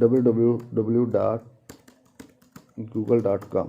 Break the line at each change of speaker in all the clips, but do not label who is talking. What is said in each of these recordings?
www.google.com۔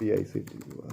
PICTUR۔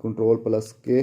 Ctrl+K.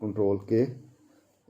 Ctrl+K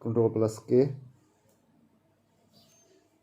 Ctrl+K.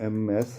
MS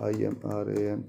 IMRAN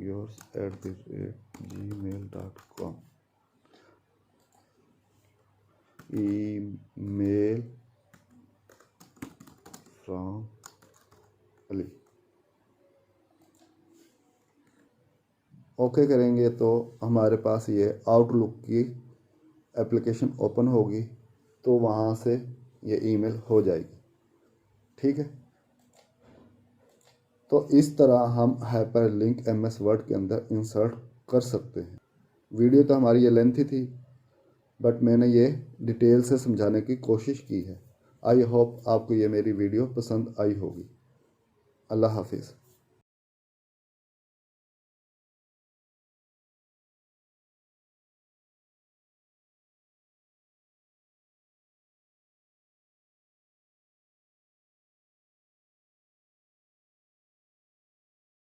yours@ gmail.com email from Ali. Okay करेंगे तो हमारे पास ये outlook की एप्लीकेशन ओपन होगी, तो वहाँ से ये ईमेल हो जाएगी। ठीक है, तो इस तरह हम हाइपर लिंक MS वर्ड के अंदर इंसर्ट कर सकते हैं। वीडियो तो हमारी ये लेंथी थी, बट मैंने ये डिटेल से समझाने की कोशिश की है। आई होप आपको ये मेरी वीडियो पसंद आई होगी। अल्लाह हाफिज़।